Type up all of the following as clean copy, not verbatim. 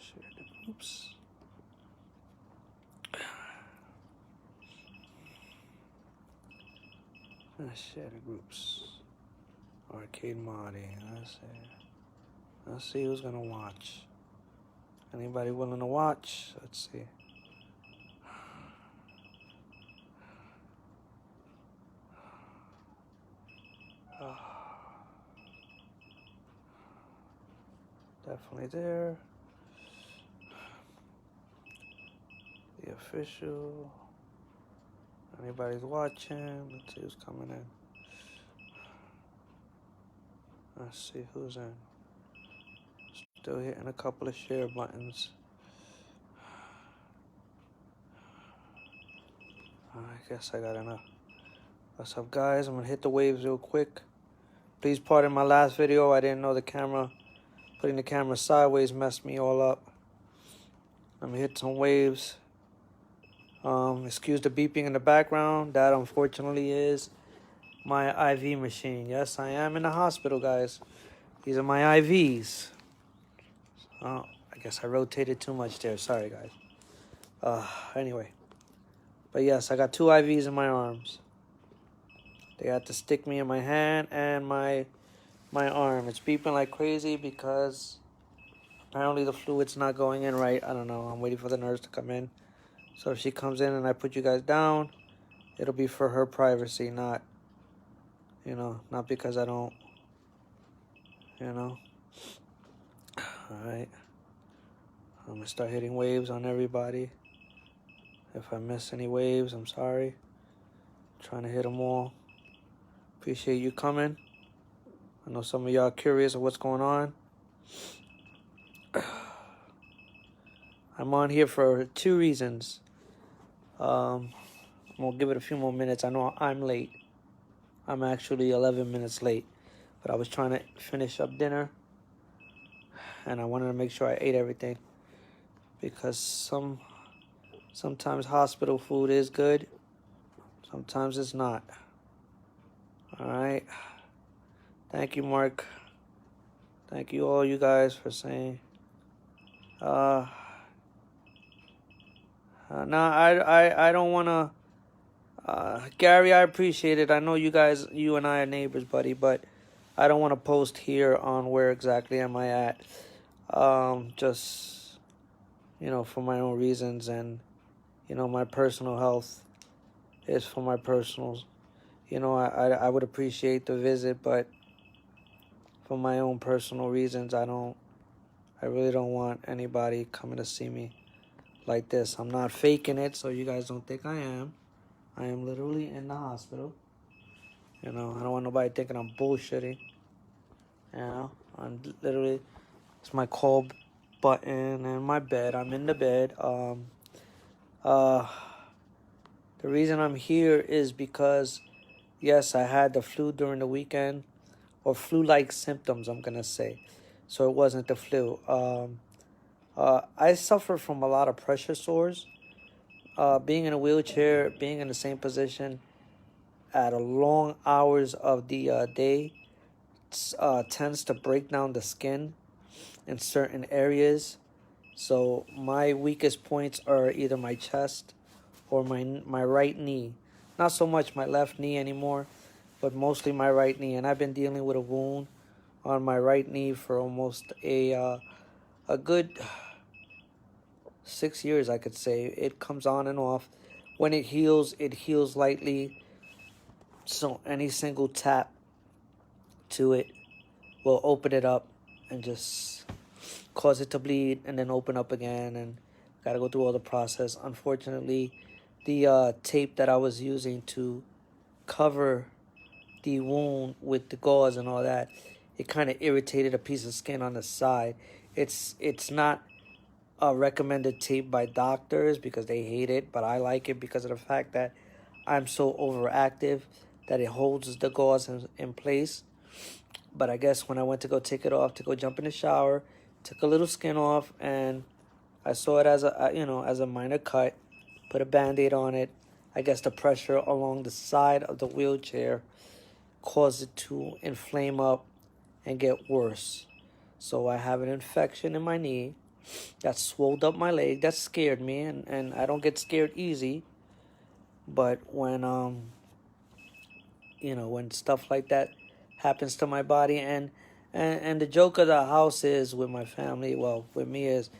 Share the groups. Let's share the groups. Arcade modding. Let's see who's gonna watch. Anybody willing to watch? Let's see. Definitely there. The official. Anybody's watching? Let's see who's coming in. Let's see who's in. Still hitting a couple of share buttons. I guess I got enough. What's up, guys? I'm gonna hit the waves real quick. Please pardon my last video. I didn't know the camera, putting the camera sideways messed me all up. Let me hit some waves. Excuse the beeping in the background. That unfortunately is my IV machine. Yes, I am in the hospital, guys. These are my IVs. Oh, I guess I rotated too much there. Sorry, guys. Anyway. But yes, I got 2 IVs in my arms. They had to stick me in my hand and my arm. It's beeping like crazy because apparently the fluid's not going in right. I don't know. I'm waiting for the nurse to come in. So if she comes in and I put you guys down, it'll be for her privacy, not, not because I don't, All right. I'm going to start hitting waves on everybody. If I miss any waves, I'm sorry. I'm trying to hit them all. Appreciate you coming. I know some of y'all are curious of what's going on. I'm on here for 2 reasons. I'm going to give it a few more minutes. I know I'm late. I'm actually 11 minutes late. But I was trying to finish up dinner. And I wanted to make sure I ate everything. Because sometimes hospital food is good. Sometimes it's not. All right. Thank you, Mark. Thank you all you guys for saying. No, I don't want to. Gary, I appreciate it. I know you and I are neighbors, buddy, but I don't want to post here on where exactly am I at. Just, for my own reasons, and, my personal health is for my personals. I would appreciate the visit, but for my own personal reasons, I really don't want anybody coming to see me like this. I'm not faking it, so you guys don't think I am. I am literally in the hospital. I don't want nobody thinking I'm bullshitting. I'm literally, it's my call button and my bed. I'm in the bed. The reason I'm here is because, yes, I had the flu during the weekend, or flu-like symptoms, I'm gonna say. So it wasn't the flu. I suffer from a lot of pressure sores. Being in a wheelchair, being in the same position at a long hours of the day tends to break down the skin in certain areas. So my weakest points are either my chest or my right knee. Not so much my left knee anymore, but mostly my right knee. And I've been dealing with a wound on my right knee for almost a good 6 years, I could say. It comes on and off. When it heals lightly. So any single tap to it will open it up and just cause it to bleed and then open up again, and gotta go through all the process. Unfortunately, the tape that I was using to cover the wound with the gauze and all that, it kind of irritated a piece of skin on the side. It's not a recommended tape by doctors because they hate it, but I like it because of the fact that I'm so overactive that it holds the gauze in place. But I guess when I went to go take it off, to go jump in the shower, took a little skin off, and I saw it as a minor cut, put a Band-Aid on it. I guess the pressure along the side of the wheelchair caused it to inflame up and get worse. So I have an infection in my knee. that swelled up my leg. That scared me, and I don't get scared easy. But when when stuff like that happens to my body, and the joke of the house is with my family, well, with me, is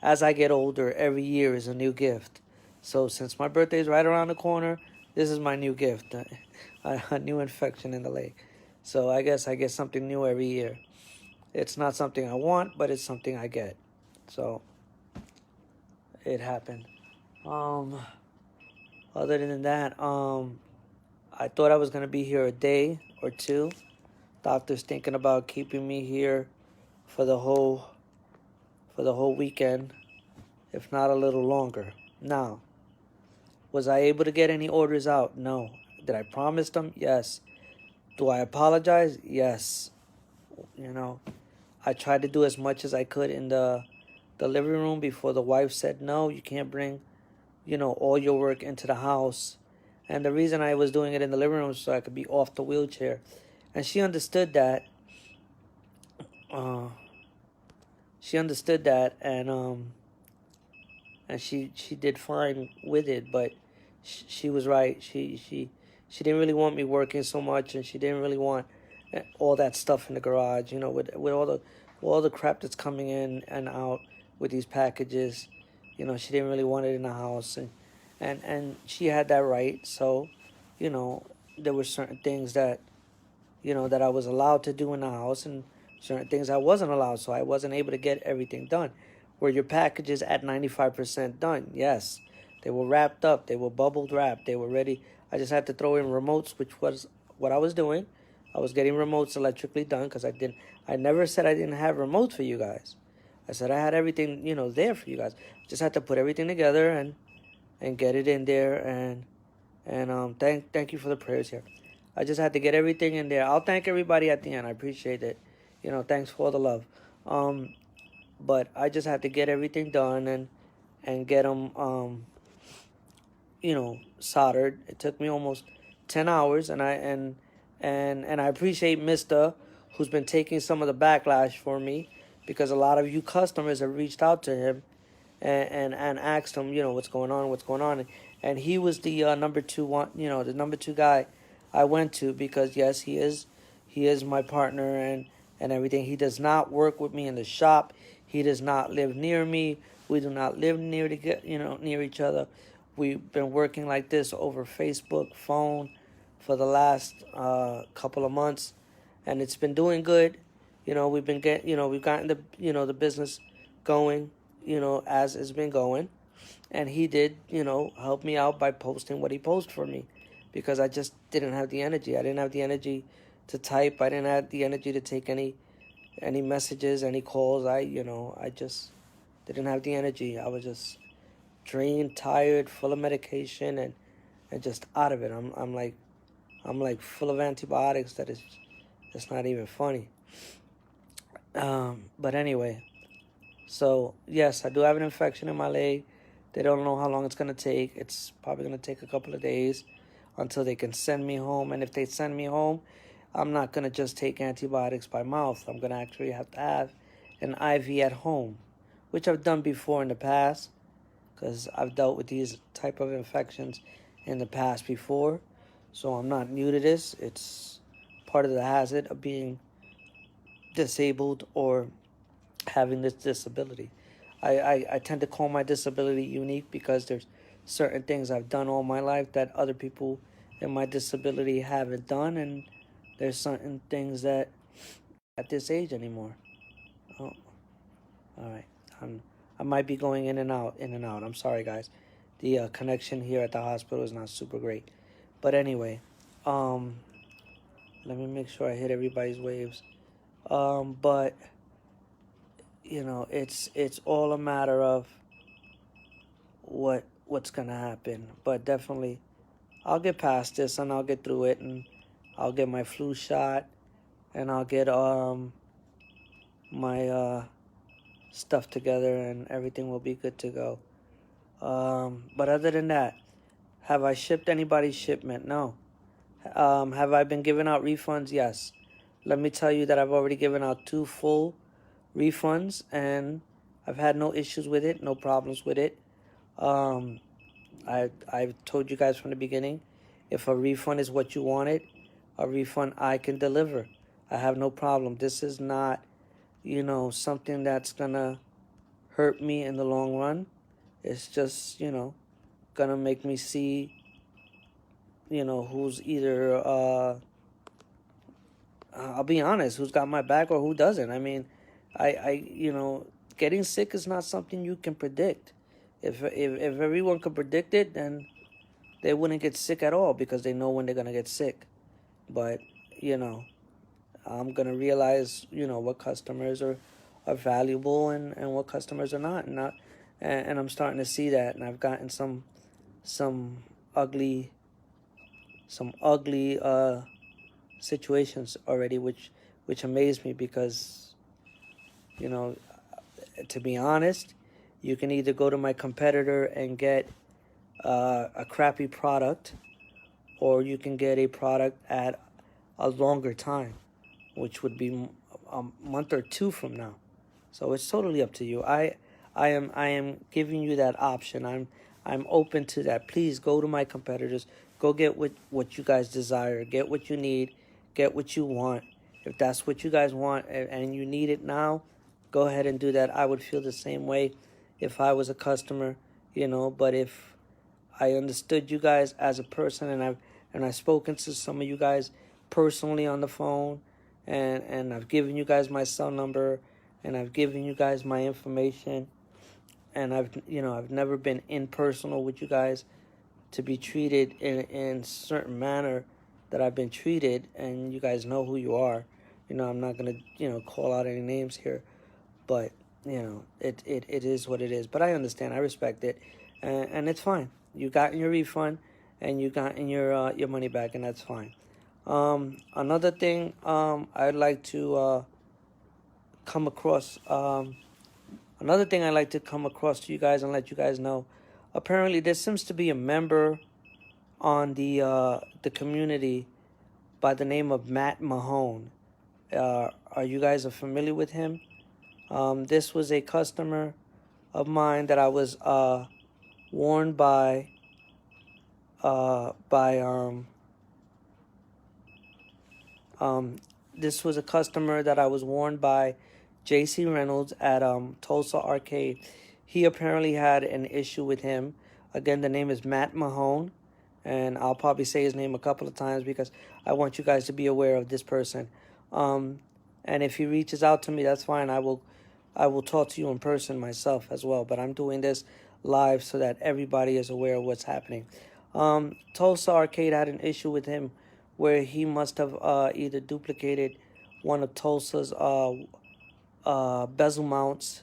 as I get older, every year is a new gift. So since my birthday is right around the corner, this is my new gift, a new infection in the leg. So I guess I get something new every year. It's not something I want, but it's something I get. So it happened. Other than that, I thought I was gonna be here a day or two. Doctor's thinking about keeping me here for the whole weekend, if not a little longer. Now, was I able to get any orders out? No. Did I promise them? Yes. Do I apologize? Yes. I tried to do as much as I could in the living room before the wife said, no, you can't bring, all your work into the house. And the reason I was doing it in the living room was so I could be off the wheelchair. And she understood that. And she did fine with it, but she was right. She didn't really want me working so much, and she didn't really want all that stuff in the garage. With all the crap that's coming in and out with these packages. She didn't really want it in the house, and she had that right. So, there were certain things that that I was allowed to do in the house, and certain things I wasn't allowed, so I wasn't able to get everything done. Were your packages at 95% done? Yes. They were wrapped up. They were bubbled wrapped. They were ready. I just had to throw in remotes, which was what I was doing. I was getting remotes electrically done because I never said I didn't have remotes for you guys. I said I had everything, there for you guys. Just had to put everything together and get it in there, and thank you for the prayers here. I just had to get everything in there. I'll thank everybody at the end. I appreciate it. Thanks for all the love. But I just had to get everything done and get them, soldered. It took me almost 10 hours, and I appreciate Mister, who's been taking some of the backlash for me, because a lot of you customers have reached out to him and asked him, what's going on, and he was the number two one, the number two guy I went to, because yes, he is my partner and everything. He does not work with me in the shop. He does not live near me. We do not live near each other. We've been working like this over Facebook, phone, for the last couple of months, and it's been doing good. We've gotten the business going, as it's been going, and he did, help me out by posting what he posted for me, because I just didn't have the energy. I didn't have the energy to type. I didn't have the energy to take any messages, any calls. I just didn't have the energy. I was just drained, tired, full of medication, and just out of it. I'm like full of antibiotics that it's not even funny. But anyway, so yes, I do have an infection in my leg. They don't know how long it's gonna take. It's probably gonna take a couple of days until they can send me home. And if they send me home, I'm not going to just take antibiotics by mouth. I'm going to actually have to have an IV at home, which I've done before in the past, because I've dealt with these type of infections in the past before. So I'm not new to this. It's part of the hazard of being disabled or having this disability. I tend to call my disability unique because there's certain things I've done all my life that other people in my disability haven't done, and there's certain things that at this age anymore. Oh, all right. I might be going in and out. I'm sorry, guys. The connection here at the hospital is not super great. But anyway, let me make sure I hit everybody's waves. But it's all a matter of what's gonna happen. But definitely, I'll get past this and I'll get through it, and I'll get my flu shot, and I'll get my stuff together, and everything will be good to go. But other than that, have I shipped anybody's shipment? No. Have I been giving out refunds? Yes. Let me tell you that I've already given out 2 full refunds, and I've had no issues with it, no problems with it. Um, I've told you guys from the beginning, if a refund is what you wanted, a refund I can deliver. I have no problem. This is not, something that's gonna hurt me in the long run. It's just, gonna make me see, who's either, I'll be honest, who's got my back or who doesn't. I mean, getting sick is not something you can predict. If everyone could predict it, then they wouldn't get sick at all because they know when they're gonna get sick. But I'm gonna realize what customers are valuable and what customers are not, and I'm starting to see that, and I've gotten some ugly situations already, which amaze me because to be honest, you can either go to my competitor and get a crappy product, or you can get a product at a longer time, which would be a month or two from now. So it's totally up to you. I am giving you that option. I'm open to that. Please go to my competitors. Go get what you guys desire. Get what you need. Get what you want. If that's what you guys want and you need it now, go ahead and do that. I would feel the same way if I was a customer, but if I understood you guys as a person, and I've spoken to some of you guys personally on the phone, and I've given you guys my cell number, and I've given you guys my information, and I've never been impersonal with you guys to be treated in a certain manner that I've been treated, and you guys know who you are. I'm not gonna call out any names here, but it is what it is. But I understand, I respect it, and it's fine. You got your refund, and you got your money back, and that's fine. Another thing I'd like to come across. Another thing I'd like to come across to you guys and let you guys know. Apparently, there seems to be a member on the community by the name of Matt Mahone. Are you guys familiar with him? This was a customer of mine that I was warned by this was a customer that I was warned by J.C. Reynolds at Tulsa Arcade. He apparently had an issue with him. Again, the name is Matt Mahone, and I'll probably say his name a couple of times because I want you guys to be aware of this person. And if he reaches out to me, that's fine. I will talk to you in person myself as well. But I'm doing this live so that everybody is aware of what's happening. Tulsa Arcade had an issue with him where he must have either duplicated one of Tulsa's bezel mounts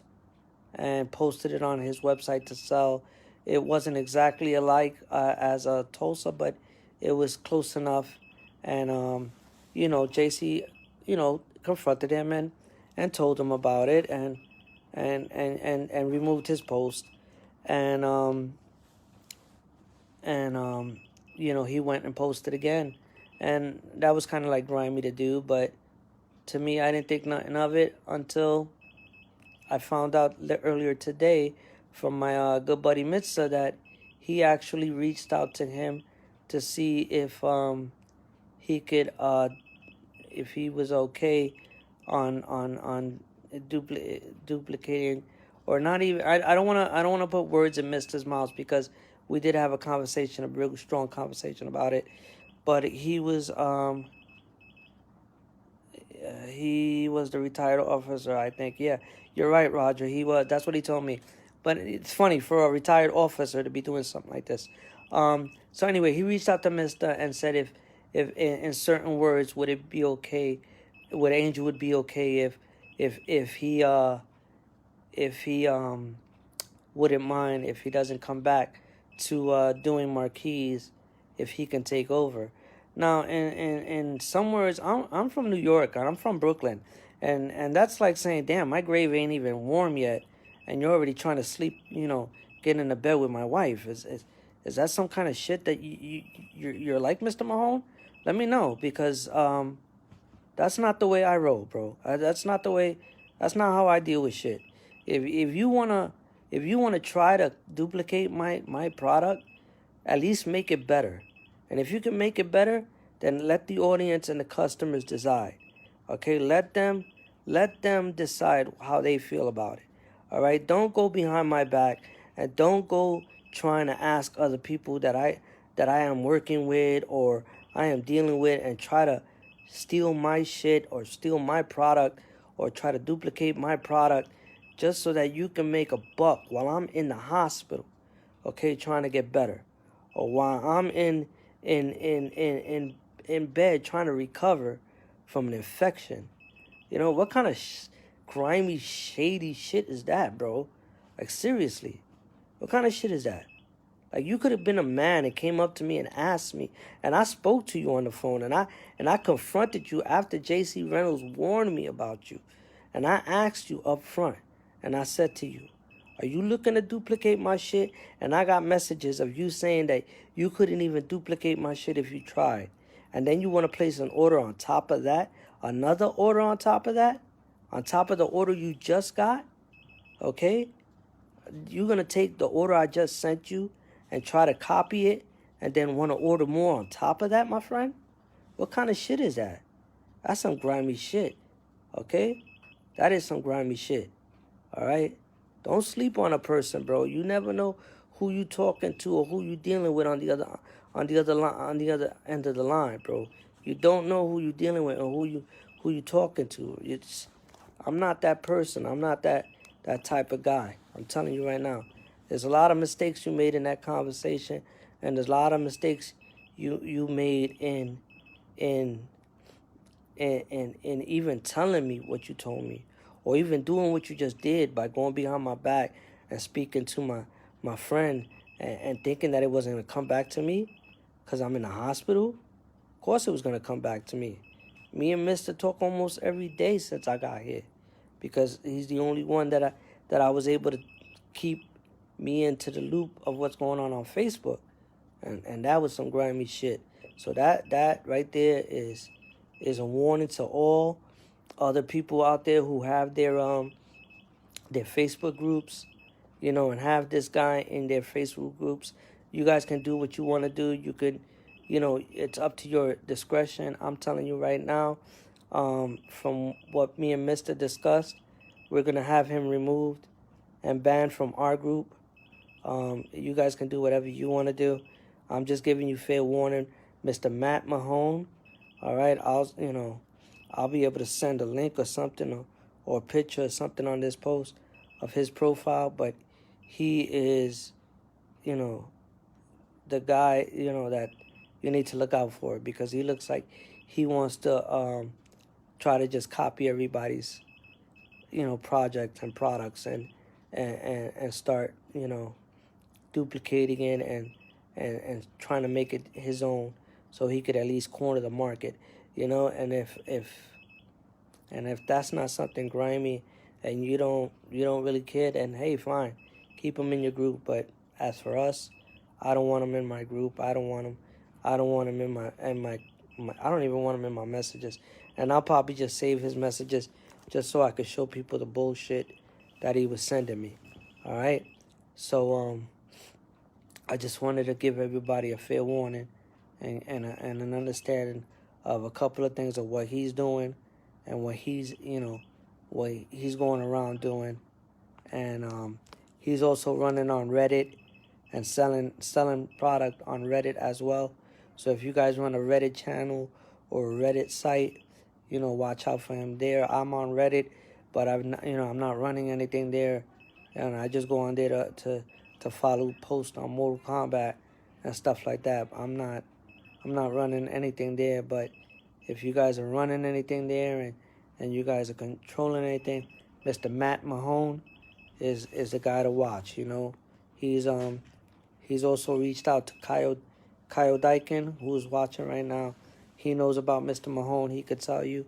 and posted it on his website to sell. It wasn't exactly alike as a Tulsa, but it was close enough. And JC, confronted him and told him about it and removed his post. And he went and posted again. And that was kind of like grimy to do, but to me, I didn't think nothing of it until I found out earlier today from my good buddy Mitza that he actually reached out to him to see if he could if he was okay on duplicating, or not even. I don't wanna put words in Mister's mouth because we did have a conversation, a real strong conversation about it. But he was the retired officer, I think. Yeah, you're right, Roger. He was. That's what he told me. But it's funny for a retired officer to be doing something like this. So anyway, he reached out to Mister and said if in certain words would it be okay, would Angel would be okay if he wouldn't mind if he doesn't come back to doing marquees, if he can take over. Now, in some words, I'm from New York and I'm from Brooklyn, and that's like saying, damn, my grave ain't even warm yet, and you're already trying to sleep, get in the bed with my wife. Is that some kind of shit that you're like, Mr. Mahone? Let me know, because that's not the way I roll, bro. That's not how I deal with shit. If you wanna try to duplicate my product, at least make it better. And if you can make it better, then let the audience and the customers decide. Okay, let them decide how they feel about it. All right, don't go behind my back, and don't go trying to ask other people that I am working with or I am dealing with and try to steal my shit or steal my product or try to duplicate my product just so that you can make a buck while I'm in the hospital, okay, trying to get better, or while I'm in bed trying to recover from an infection. You know, what kind of grimy, shady shit is that, bro? Like, seriously, what kind of shit is that? Like, you could have been a man and came up to me and asked me, and I spoke to you on the phone, and I confronted you after J.C. Reynolds warned me about you, and I asked you up front, and I said to you, are you looking to duplicate my shit? And I got messages of you saying that you couldn't even duplicate my shit if you tried. And then you want to place an order on top of that? Another order on top of that? On top of the order you just got? Okay? You're going to take the order I just sent you and try to copy it and then want to order more on top of that, my friend? What kind of shit is that? That's some grimy shit. Okay? That is some grimy shit. All right? Don't sleep on a person, bro. You never know who you talking to or who you dealing with on the other end of the line, bro. You don't know who you dealing with or who you talking to. I'm not that person. I'm not that type of guy. I'm telling you right now. There's a lot of mistakes you made in that conversation, and there's a lot of mistakes you made in even telling me what you told me, or even doing what you just did by going behind my back and speaking to my friend and thinking that it wasn't going to come back to me because I'm in the hospital. Of course it was going to come back to me. Me and Mr. talk almost every day since I got here because he's the only one that I was able to keep me into the loop of what's going on Facebook. And that was some grimy shit. So that right there is a warning to all other people out there who have their Facebook groups, you know, and have this guy in their Facebook groups. You guys can do what you want to do. You could, you know, it's up to your discretion. I'm telling you right now, from what me and Mr. discussed, we're going to have him removed and banned from our group. You guys can do whatever you want to do. I'm just giving you fair warning, Mr. Matt Mahone. All right, I'll be able to send a link or something or a picture or something on this post of his profile, but he is, you know, the guy, you know, that you need to look out for because he looks like he wants to try to just copy everybody's, you know, projects and products and start, you know, duplicating it and trying to make it his own so he could at least corner the market, you know. And if that's not something grimy and you don't really care, then hey, fine, keep him in your group. But as for us, I don't want him in my group. I don't want him in my I don't even want him in my messages. And I'll probably just save his messages just so I could show people the bullshit that he was sending me. All right? So I just wanted to give everybody a fair warning and an understanding of a couple of things of what he's doing and what he's, you know, what he's going around doing. And he's also running on Reddit and selling product on Reddit as well. So if you guys run a Reddit channel or a Reddit site, you know, watch out for him there. I'm on Reddit, but I'm not running anything there, and I just go on there to follow posts on Mortal Kombat and stuff like that. I'm not running anything there, but if you guys are running anything there and you guys are controlling anything, Mr. Matt Mahone is the guy to watch, you know. He's also reached out to Kyle Dykin, who's watching right now. He knows about Mr. Mahone. He could tell you.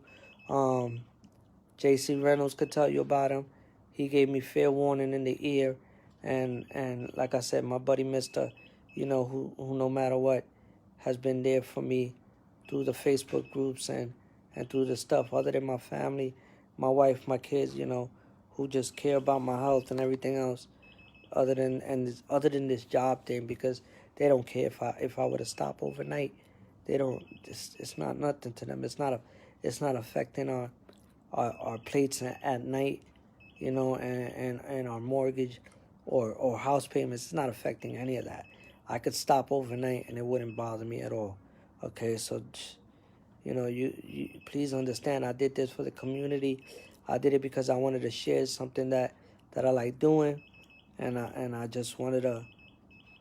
J.C. Reynolds could tell you about him. He gave me fair warning in the ear. And like I said, my buddy Mr., you know, who no matter what has been there for me through the Facebook groups and through the stuff other than my family, my wife, my kids, you know, who just care about my health and everything else, other than this job thing, because they don't care if I were to stop overnight. They don't. It's not nothing to them. It's not affecting our plates at night, and our mortgage or house payments. It's not affecting any of that. I could stop overnight and it wouldn't bother me at all. Okay, so you please understand, I did this for the community. I did it because I wanted to share something that I like doing, and I just wanted to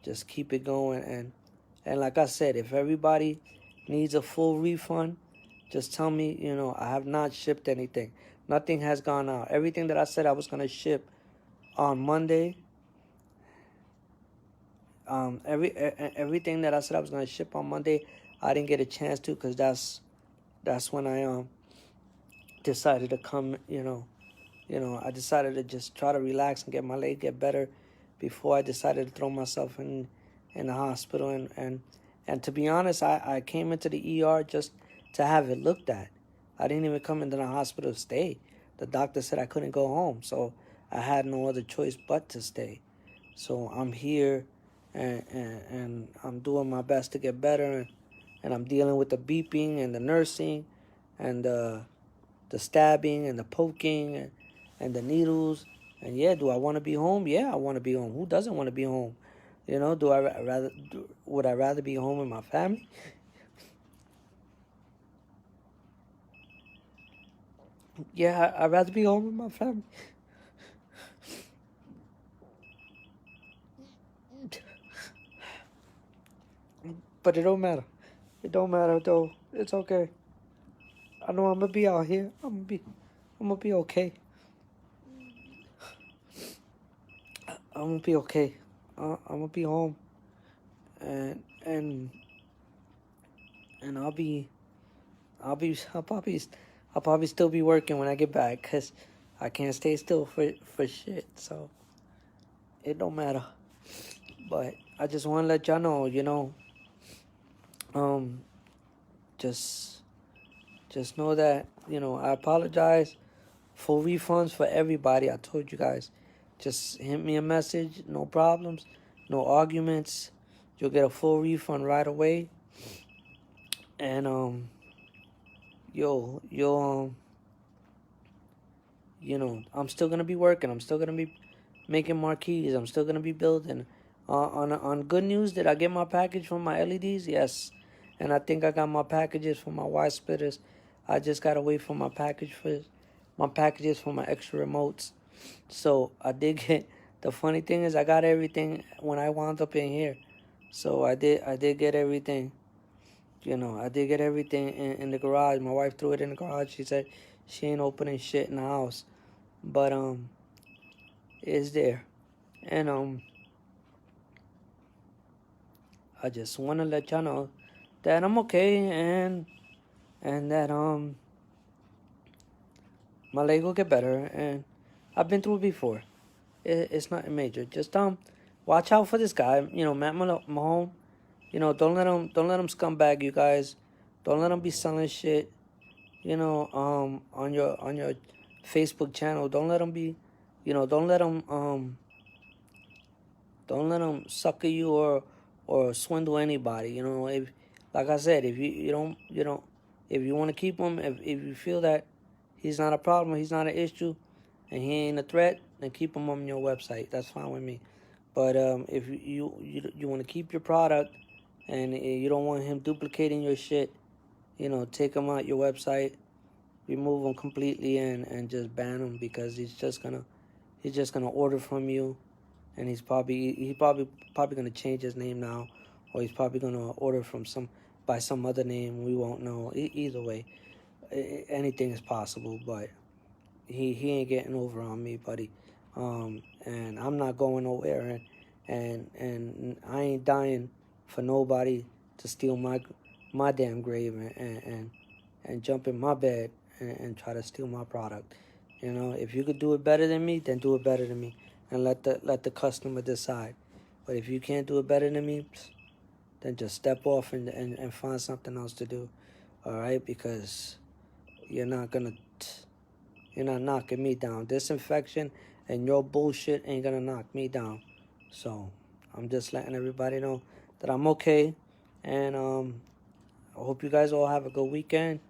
just keep it going. And like I said, if everybody needs a full refund, just tell me. I have not shipped anything. Nothing has gone out. Everything that I said I was going to ship on Monday, everything that I said I was going to ship on Monday, I didn't get a chance to, because that's when I decided to come. I decided to just try to relax and get my leg get better before I decided to throw myself in the hospital. And to be honest, I came into the ER just to have it looked at. I didn't even come into the hospital to stay. The doctor said I couldn't go home, so I had no other choice but to stay. So I'm here, and I'm doing my best to get better, and I'm dealing with the beeping and the nursing and the stabbing and the poking and the needles. And yeah, do I want to be home? Yeah, I want to be home. Who doesn't want to be home? Would I rather be home with my family? Yeah, I'd rather be home with my family. But it don't matter. It don't matter though. It's okay. I know I'm gonna be out here. I'm gonna be okay. I'm gonna be okay. I'm gonna be home, and I'll probably still be working when I get back, cause I can't stay still for shit. So it don't matter. But I just want to let y'all know, just know that, I apologize. Full refunds for everybody. I told you guys, just hit me a message. No problems, no arguments. You'll get a full refund right away. And I'm still gonna be working. I'm still gonna be making marquees. I'm still gonna be building. On good news, did I get my package for my LEDs? Yes, and I think I got my packages for my wire splitters. I just gotta wait for my packages for my extra remotes. So I did get. The funny thing is, I got everything when I wound up in here. So I did get everything. I did get everything in the garage. My wife threw it in the garage. She said she ain't opening shit in the house, but it's there. And I just want to let y'all know that I'm okay, and that my leg will get better, and I've been through it before. It's nothing major. Just watch out for this guy. Matt Mahone. Don't let him scumbag you guys. Don't let him be selling shit. On your Facebook channel. Don't let him be. Don't let him sucker you or swindle anybody. If, like I said, if if you want to keep him, if you feel that he's not a problem, he's not an issue, and he ain't a threat, then keep him on your website. That's fine with me. But if you want to keep your product and you don't want him duplicating your shit, take him out your website, remove him completely, and just ban him, because he's just gonna order from you, and he's probably gonna change his name now, or he's probably gonna order from by some other name we won't know. Either way, anything is possible, but he ain't getting over on me, buddy. And I'm not going nowhere, and I ain't dying for nobody to steal my damn grave and jump in my bed and try to steal my product. If you could do it better than me, then do it better than me, and let the customer decide. But if you can't do it better than me, then just step off and find something else to do. All right, because you're not gonna You're not knocking me down. This infection and your bullshit ain't gonna knock me down. So I'm just letting everybody know that I'm okay. And I hope you guys all have a good weekend.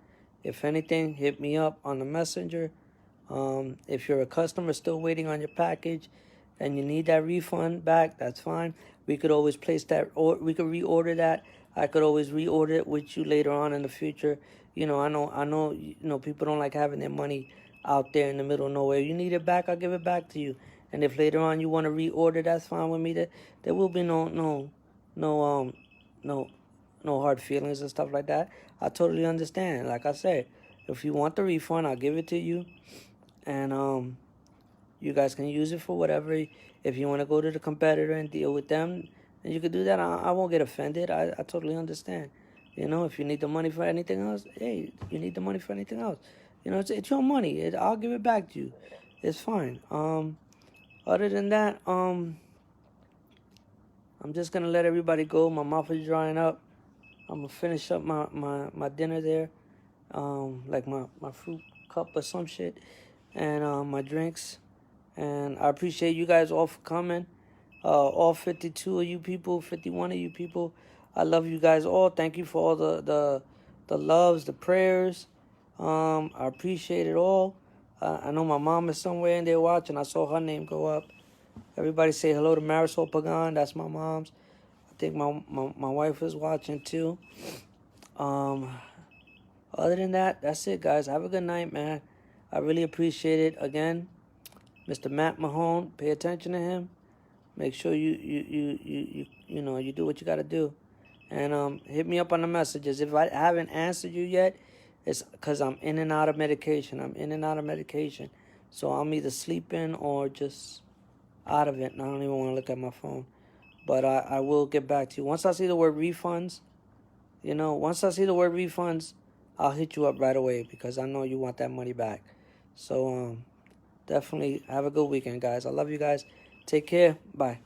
If anything, hit me up on the messenger. If you're a customer still waiting on your package and you need that refund back, that's fine. We could always place that, or we could reorder that. I could always reorder it with you later on in the future. You know, I know, people don't like having their money out there in the middle of nowhere. You need it back, I'll give it back to you. And if later on you want to reorder, that's fine with me. There will be no hard feelings and stuff like that. I totally understand. Like I said, if you want the refund, I'll give it to you. And you guys can use it for whatever. If you want to go to the competitor and deal with them, then you could do that. I won't get offended. I totally understand. If you need the money for anything else, hey, you need the money for anything else. It's your money. I'll give it back to you. It's fine. Other than that, I'm just gonna let everybody go. My mouth is drying up. I'm gonna finish up my dinner there, like my fruit cup or some shit, and my drinks. And I appreciate you guys all for coming. All 52 of you people, 51 of you people. I love you guys all. Thank you for all the loves, the prayers. I appreciate it all. I know my mom is somewhere in there watching. I saw her name go up. Everybody say hello to Marisol Pagan. That's my mom's. I think my wife is watching too. Other than that, that's it, guys. Have a good night, man. I really appreciate it. Again, Mr. Matt Mahone, pay attention to him. Make sure you do what you got to do. And hit me up on the messages. If I haven't answered you yet, it's because I'm in and out of medication. So I'm either sleeping or just out of it, and I don't even want to look at my phone. But I will get back to you. Once I see the word refunds, I'll hit you up right away because I know you want that money back. So definitely have a good weekend, guys. I love you guys. Take care. Bye.